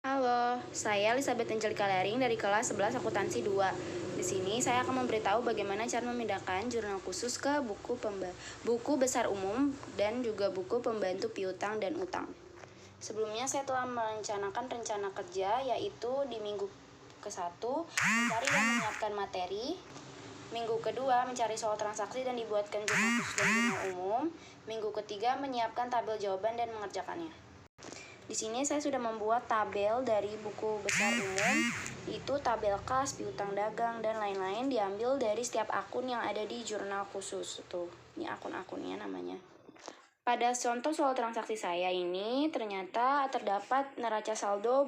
Halo, saya Elizabeth Angelika Lering dari kelas 11 Akuntansi 2. Di sini saya akan memberitahu bagaimana cara memindahkan jurnal khusus ke buku besar umum dan juga buku pembantu piutang dan utang. Sebelumnya saya telah merencanakan rencana kerja, yaitu di minggu ke-1 mencari dan menyiapkan materi, minggu kedua mencari soal transaksi dan dibuatkan jurnal khusus dan jurnal umum, minggu ketiga menyiapkan tabel jawaban dan mengerjakannya. Di sini saya sudah membuat tabel dari buku besar umum, itu tabel kas, piutang dagang, dan lain-lain diambil dari setiap akun yang ada di jurnal khusus. Tuh, ini akun-akunnya namanya. Pada contoh soal transaksi saya ini ternyata terdapat neraca saldo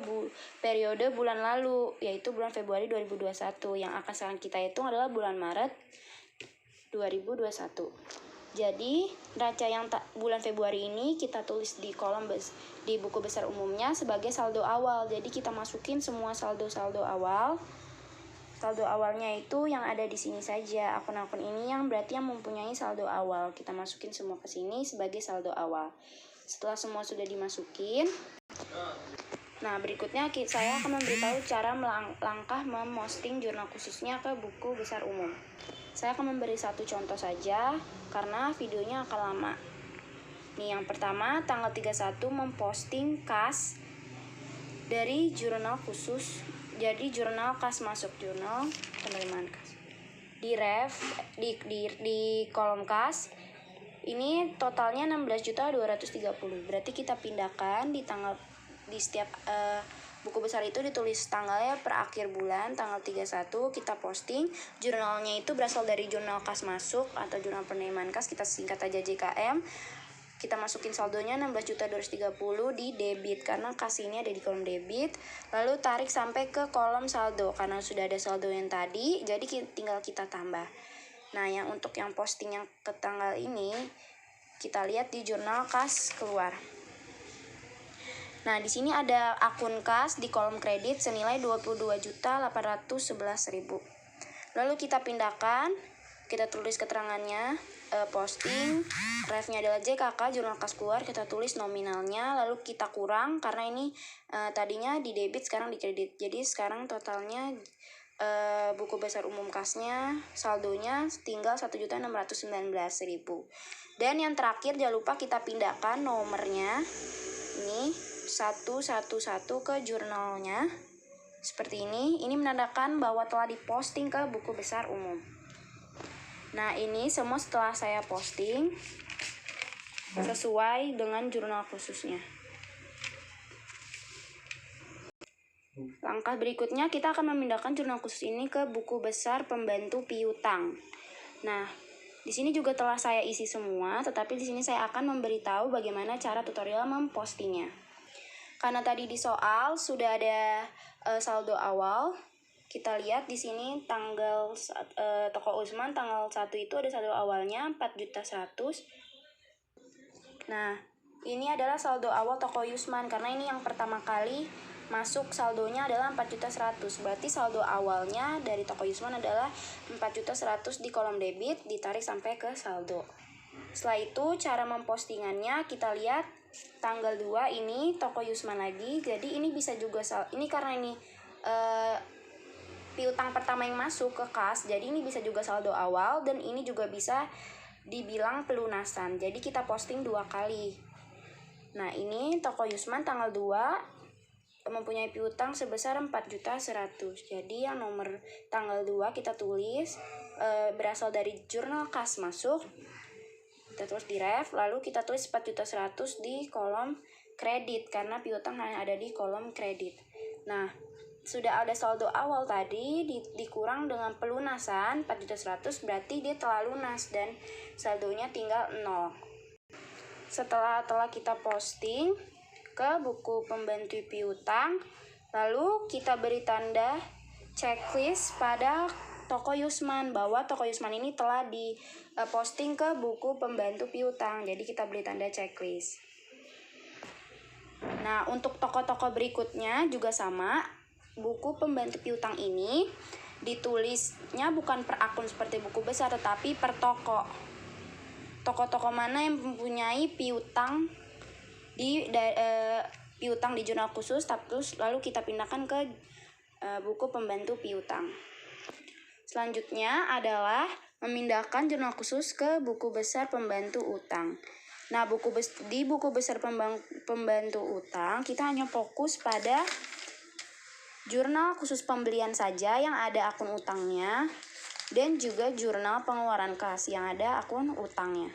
periode bulan lalu, yaitu bulan Februari 2021. Yang akan sekarang kita hitung adalah bulan Maret 2021. Jadi, neraca yang bulan Februari ini kita tulis di kolom di buku besar umumnya sebagai saldo awal. Jadi, kita masukin semua saldo-saldo awal. Saldo awalnya itu yang ada di sini saja. Akun-akun ini yang berarti yang mempunyai saldo awal. Kita masukin semua ke sini sebagai saldo awal. Setelah semua sudah dimasukin, nah berikutnya saya akan memberitahu cara langkah memposting jurnal khususnya ke buku besar umum. Saya akan memberi satu contoh saja karena videonya akan lama. Nih, yang pertama tanggal 31 memposting kas dari jurnal khusus. Jadi jurnal kas masuk, jurnal penerimaan kas. Di kolom kas ini totalnya 16.230. Berarti kita pindahkan di setiap buku besar itu ditulis tanggalnya per akhir bulan, tanggal 31 kita posting. Jurnalnya itu berasal dari jurnal kas masuk atau jurnal penerimaan kas, kita singkat aja JKM. Kita masukin saldonya 16.230 di debit karena kas ini ada di kolom debit. Lalu tarik sampai ke kolom saldo karena sudah ada saldo yang tadi, jadi tinggal kita tambah. Nah, untuk yang posting yang ke tanggal ini kita lihat di jurnal kas keluar. Nah, di sini ada akun kas di kolom kredit senilai 22.811.000. Lalu kita pindahkan, kita tulis keterangannya, posting, ref-nya adalah JKK, jurnal kas keluar, kita tulis nominalnya, lalu kita kurang karena ini tadinya di debit sekarang di kredit. Jadi sekarang totalnya buku besar umum kasnya saldonya tinggal 1.619.000. Dan yang terakhir jangan lupa kita pindahkan nomornya ini 111 ke jurnalnya seperti ini. Ini menandakan bahwa telah diposting ke buku besar umum. Nah, ini semua setelah saya posting sesuai dengan jurnal khususnya. Langkah berikutnya kita akan memindahkan jurnal khusus ini ke buku besar pembantu piutang. Nah, di sini juga telah saya isi semua, tetapi di sini saya akan memberitahu bagaimana cara tutorial mempostingnya. Karena tadi di soal sudah ada saldo awal, kita lihat di sini tanggal toko Usman tanggal 1 itu ada saldo awalnya 4.100. Nah, ini adalah saldo awal toko Yusman karena ini yang pertama kali masuk saldonya adalah 4.100. Berarti saldo awalnya dari toko Yusman adalah 4.100 di kolom debit ditarik sampai ke saldo. Setelah itu cara mempostingannya kita lihat tanggal 2 ini toko Yusman lagi. Jadi ini bisa juga ini karena ini piutang pertama yang masuk ke kas. Jadi ini bisa juga saldo awal dan ini juga bisa dibilang pelunasan. Jadi kita posting 2 kali. Nah, ini toko Yusman tanggal 2 mempunyai piutang sebesar 4.100. Jadi yang nomor tanggal 2 kita tulis berasal dari jurnal kas masuk. Kita tulis di ref, lalu kita tulis 4.100 di kolom kredit karena piutang hanya ada di kolom kredit. Nah, sudah ada saldo awal tadi dikurang dengan pelunasan 4.100 berarti dia telah lunas dan saldonya tinggal 0. Setelah kita posting ke buku pembantu piutang, lalu kita beri tanda checklist pada toko Yusman bahwa toko Yusman ini telah diposting ke buku pembantu piutang. Jadi kita beri tanda checklist. Nah, untuk toko-toko berikutnya juga sama. Buku pembantu piutang ini ditulisnya bukan per akun seperti buku besar tetapi per toko. Toko-toko mana yang mempunyai piutang di piutang di jurnal khusus, terus lalu kita pindahkan ke buku pembantu piutang. Selanjutnya adalah memindahkan jurnal khusus ke buku besar pembantu utang. Nah, di buku besar pembantu utang, kita hanya fokus pada jurnal khusus pembelian saja yang ada akun utangnya, dan juga jurnal pengeluaran kas yang ada akun utangnya.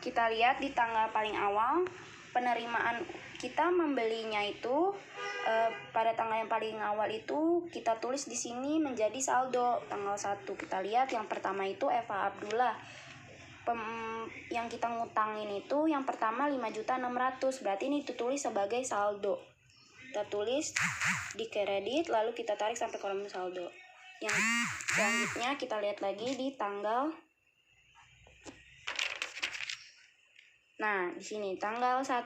Kita lihat di tanggal paling awal, penerimaan kita membelinya itu pada tanggal yang paling awal itu kita tulis di sini menjadi saldo tanggal 1. Kita lihat yang pertama itu Eva Abdullah. Yang kita ngutangin itu yang pertama 5.600.000, berarti ini ditulis sebagai saldo. Kita tulis di kredit lalu kita tarik sampai kolom saldo. Yang selanjutnya kita lihat lagi di tanggal, nah di sini tanggal 1,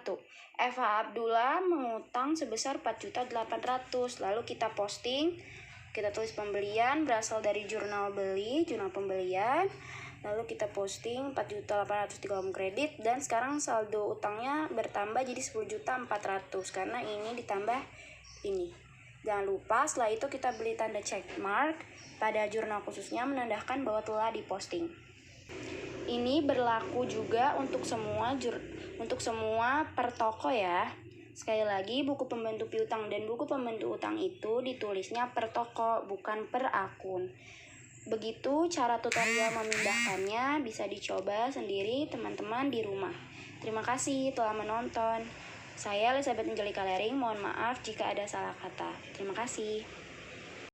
Eva Abdullah mengutang sebesar 4.800.000. Lalu kita posting, kita tulis pembelian berasal dari jurnal pembelian. Lalu kita posting 4.800.000 di kolom kredit, dan sekarang saldo utangnya bertambah jadi 10.400.000 karena ini ditambah ini. Jangan lupa setelah itu kita beli tanda check mark pada jurnal khususnya menandakan bahwa telah diposting. Ini berlaku juga untuk semua per toko ya. Sekali lagi, buku pembantu piutang dan buku pembantu utang itu ditulisnya per toko, bukan per akun. Begitu cara tutorial memindahkannya, bisa dicoba sendiri teman-teman di rumah. Terima kasih telah menonton. Saya Elizabeth Angelika Lering, mohon maaf jika ada salah kata. Terima kasih.